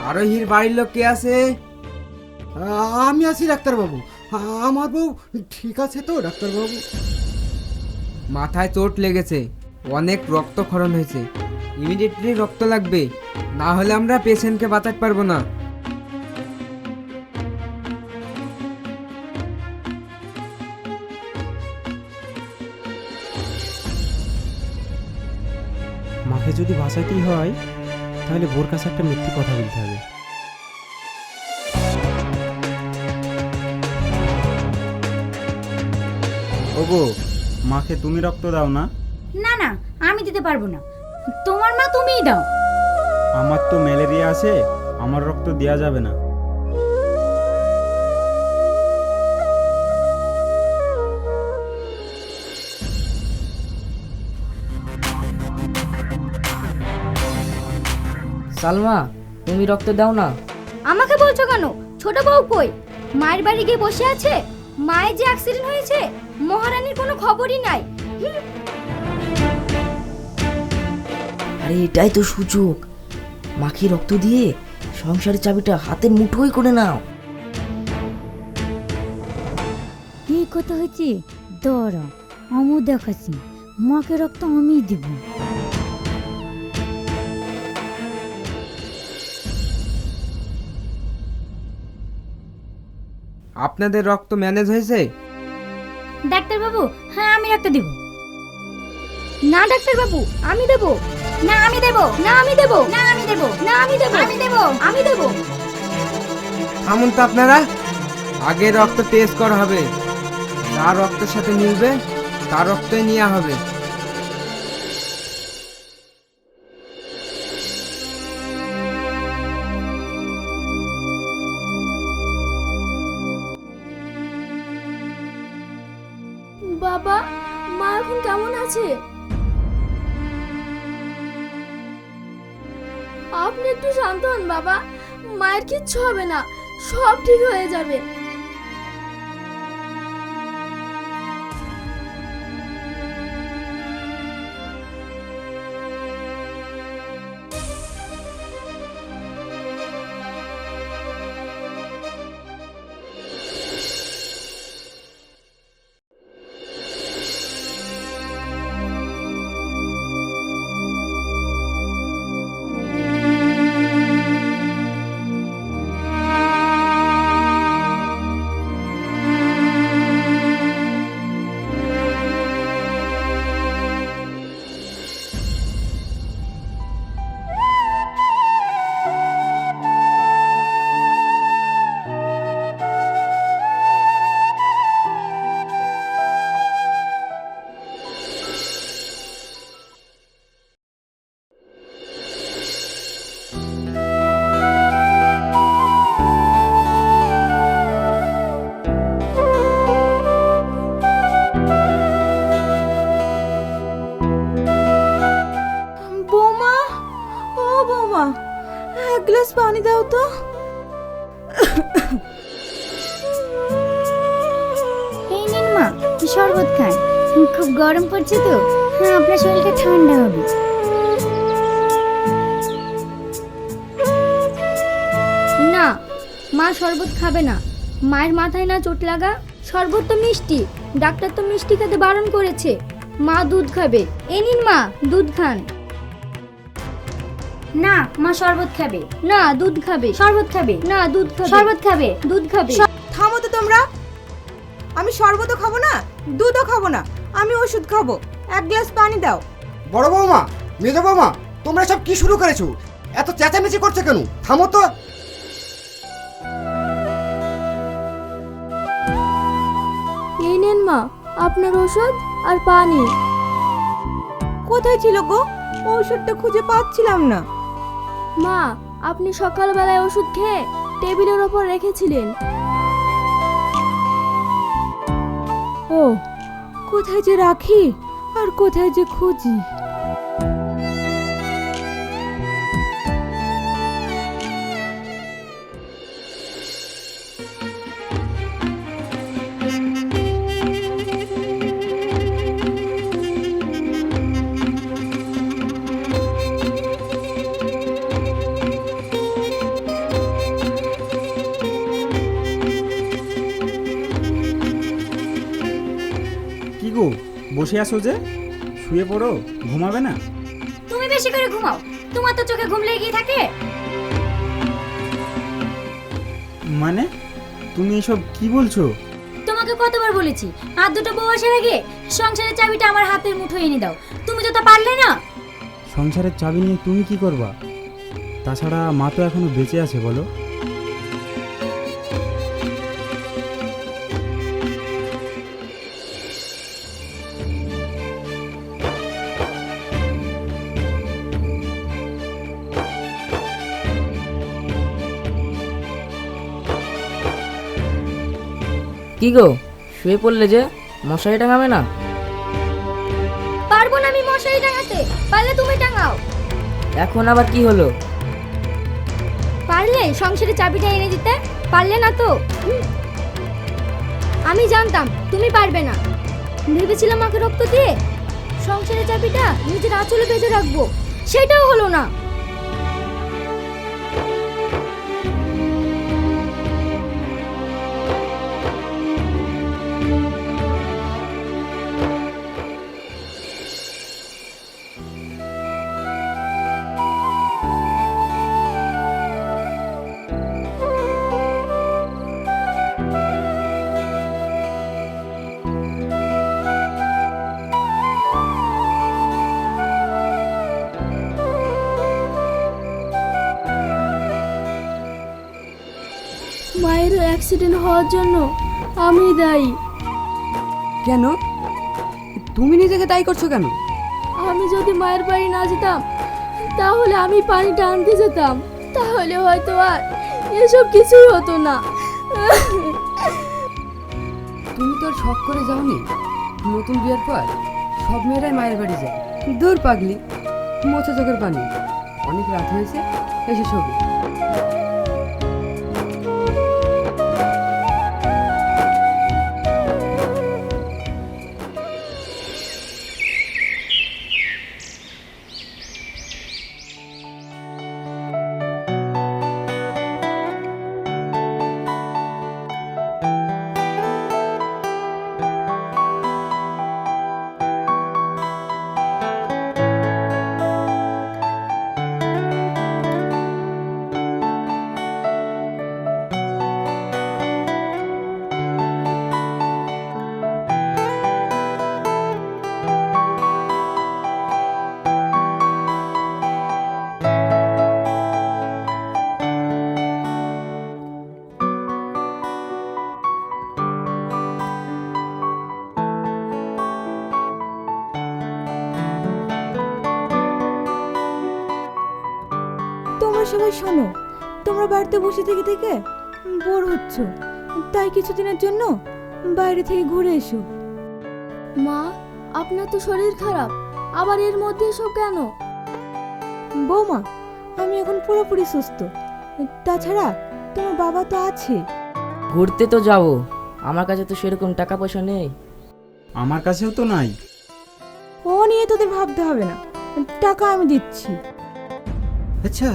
আরোহীর বাড়ির লোক কে আছে? আমি আছি ডাক্তারবাবু। আমার বউ ঠিক আছে তো ডাক্তারবাবু? মাথায় চোট লেগেছে, অনেক রক্তক্ষরণ হয়েছে, ইমিডিয়েটলি রক্ত লাগবে, না হলে আমরা পেশেন্টকে বাঁচাতে পারবো না। মাকে যদি বাঁচাইতেই হয় তাহলে বোর কাছে একটা মিথ্যে কথা বলতে হবে। ওগো, মাকে তুমি রক্ত দাও না? না না, আমি দিতে পারবো না। তোমার মা তুমিই দাও। আমার তো ম্যালেরিয়া আছে, আমার রক্ত দেওয়া যাবে না। সালমা, তুমি রক্ত দাও না। আমাকে বলছো কেন? ছোট বউ কই? মায়ের বাড়ি গিয়ে বসে আছে। মায়ের যে অ্যাক্সিডেন্ট হয়েছে, মহারানীর কোনো খবরই নাই। আরে এটাই তো সুযোগ, মাকে রক্ত দিয়ে সংসারের চাবিটা হাতের মুঠোই করে নাও। এই কথা হচ্ছে, দাঁড়া আমি দেখাচ্ছি, মাকে রক্ত আমিই দিব। আপনাদের রক্ত ম্যানেজ হয়েছে? ডাক্তার বাবু, হ্যাঁ আমি রক্ত দেব। না ডাক্তার বাবু, আমি দেব। না আমি দেব। না আমি দেব। না আমি দেব। না আমি দেব। আমি দেব। আমি দেব। থামুন তো আপনারা, আগে রক্ত টেস্ট করা হবে, যার রক্তের সাথে মিলবে তার রক্তই নেওয়া হবে। বাবা, মা এখন কেমন আছে? আপনি একটু শান্ত হন বাবা, মায়ের কিচ্ছু হবে না, সব ঠিক হয়ে যাবে। বৌমা, ও বৌমা, এক গ্লাস পানি দাও তো। এই নিন মা, শরবত খান। খুব গরম পড়ছে তো, হ্যাঁ আপনার শরীরটা ঠান্ডা হবে। না, মা শরবত খাবে না। মায়ের মাথায় না চোট লাগা? শরবত তো মিষ্টি, ডাক্তার তো মিষ্টি খেতে বারণ করেছে। মা দুধ খাবে। এই নিন মা, দুধ খান। না, মা শরবত খাবে। না, দুধ খাবে। শরবত খাবে। না, দুধ খাবে। শরবত খাবে। দুধ খাবে। থামো তো তোমরা, আমি শরবতও খাবো না, দুধও খাবো না, আমি ওষুধ খাবো। এক গ্লাস পানি দাও। বড় বৌমা, মেজো বৌমা, তোমরা সব কি শুরু করেছো? এত চেঁচামেচি করছো কেন? থামো তো। এই নেন মা, আপনার ওষুধ আর পানি। কোথায় ছিল গো? ওষুধটা খুঁজে পাচ্ছিলাম না। মা, আপনি সকালবেলায় ওষুধ খেয়ে টেবিলের ওপর রেখেছিলেন। ও, কোথায় যে রাখি আর কোথায় যে খুঁজি। বসে আছো যে? শুয়ে পড়ো, ঘুমাবে না? তুমি বেশি করে ঘুমাও, তোমার তো চোখে ঘুম লেগেই থাকে। মানে তুমি এসব কি বলছো? তোমাকে কতবার বলেছি আর দুটো বউ আসার আগে সংসারের চাবিটা আমার হাতের মুঠোয় এনে দাও, তুমি তো তা পারলে না। সংসারের চাবি নিয়ে তুমি কি করবা? তাছাড়া মা তো এখনো বেঁচে আছে, বলো। কি গো, শুয়ে পড়লে যে? মশারি টাঙাবে না? পারবো না আমি মশারি টাঙাতে, পারলে তুমি টাঙাও। এখন আবার কি হলো? পারলে সংসারের চাবিটা এনে দিতে, পারলে না তো। আমি জানতাম তুমি পারবে না, ভেবেছিলাম আমাকে রক্ত দিয়ে সংসারের চাবিটা নিজের আঁচলে বেঁধে রাখবো, সেটাও হলো না। মায়ের অ্যাক্সিডেন্ট হওয়ার জন্য আমি দায়ী। কেন? তুমি নিজেকে দায়ী করছো কেন? আমি যদি মায়ের বাড়ি না যেতাম তাহলে আমি পানিটা আনতে যেতাম, তাহলে হয়তো আর এসব কিছুই হতো না। তুমি তো আর শখ করে যাওনি। নতুন বিয়ের পর সব মেয়েরাই মায়ের বাড়ি যায়। দূর পাগলি, মোছা চোখের পানি। অনেক রাত হয়েছে, এসে শোবে। তোমরা সবাই শোনো, তোমরা বাড়িতে বসে থেকে থেকে বোর হচ্ছ, তাই কিছুদিনের জন্য বাইরে থেকে ঘুরে এসো। মা, আপনার তো শরীর খারাপ, আবার এর মধ্যে এসব কেন? বৌমা, আমি এখন পুরোপুরি সুস্থ। তাছাড়া তোমার বাবা তো আছে। ঘুরতে তো যাবো, আমার কাছে তো সেরকম টাকা পয়সা নেই। আমার কাছেও তো নাই। ও নিয়ে তোদের ভাবতে হবে না, টাকা আমি দিচ্ছি। আচ্ছা,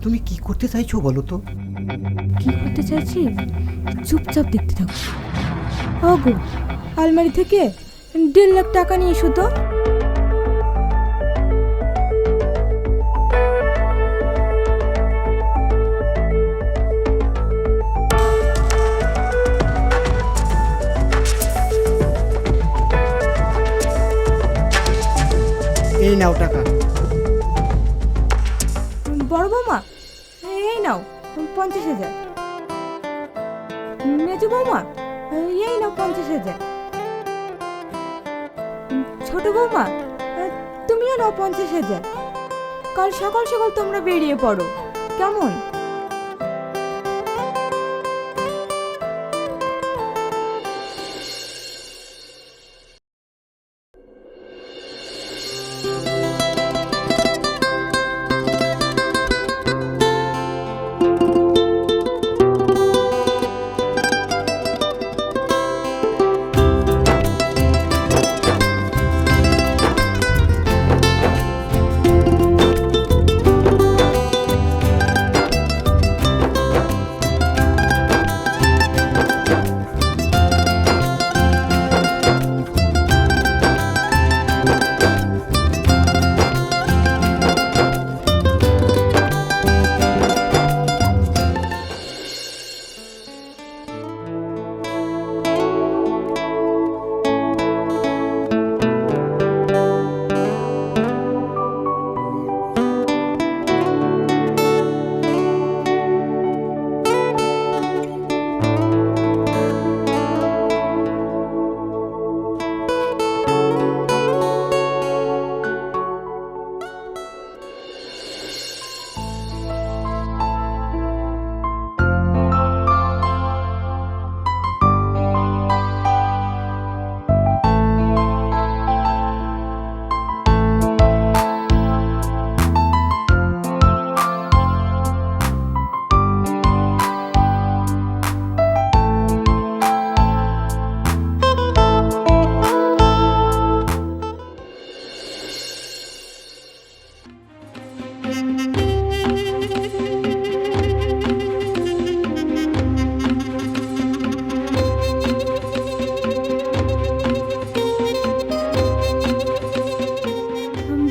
তুমি কি করতে চাইছো বলো তো? কি করতে চাইছি? চুপচাপ দেখতে থাকো। ওগো, আলমারি থেকে 1.5 লাখ টাকা নিয়ে এসো তো। এই নাও টাকা। বড় বৌমা, এই নাও 50,000। মেজো বৌমা, এই নাও 50,000। ছোট বৌমা, তুমিও নাও 50,000। কাল সকাল সকাল তোমরা বেরিয়ে পড়ো, কেমন?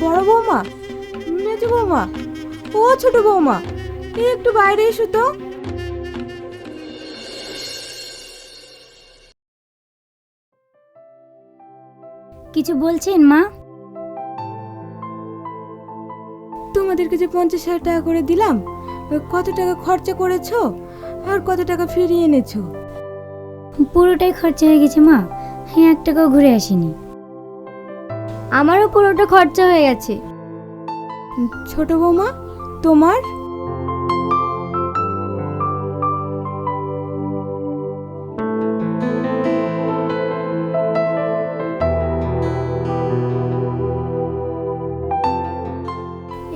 বড় বৌমা, মেজো বৌমা, ও ছোট বৌমা, একটু বাইরে এসো তো। কিছু বলছেন মা? তোমাদেরকে যে 50,000 টাকা করে দিলাম, কত টাকা খরচা করেছো আর কত টাকা ফিরিয়ে এনেছো? পুরোটাই খরচা হয়ে গেছে মা, হ্যাঁ 1 টাকাও ঘুরে আসিনি। আমারও পুরোটা খরচা হয়ে গেছে। ছোট বৌমা, তোমার?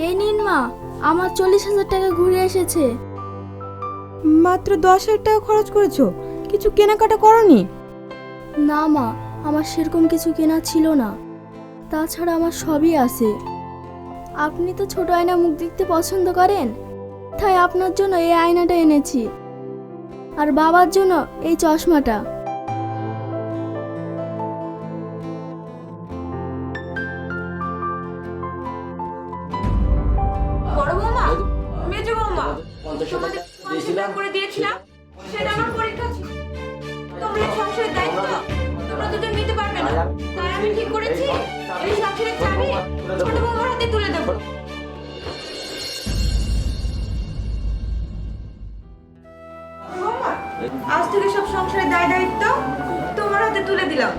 এই নিন মা, আমার 40,000 টাকা ঘুরে এসেছে। মাত্র 10,000 টাকা খরচ করেছো, কিছু কেনাকাটা করনি? না মা, আমার সেরকম কিছু কেনা ছিল না, তাছাড়া আমার সবই আছে। আপনি তো ছোট আয়না মুখ দেখতে পছন্দ করেন, তাই আপনার জন্য এই আয়নাটা এনেছি, আর বাবার জন্য এই চশমাটা। বড় বৌমা, মেজো বৌমা, তোমাদের 50 টাকা করে দিয়েছিলাম, সেটা আমার পরীক্ষা ছিল। তোমরা এই সংসারের দায়িত্ব তোমরা দুজন নিতে পারবে না, তাই আমি ঠিক করেছি এই সংসারের চাবি ছোট বৌমার হাতে তুলে দেবো। বৌমা, আজ থেকে সব সংসারের দায় দায়িত্ব তোমার হাতে তুলে দিলাম।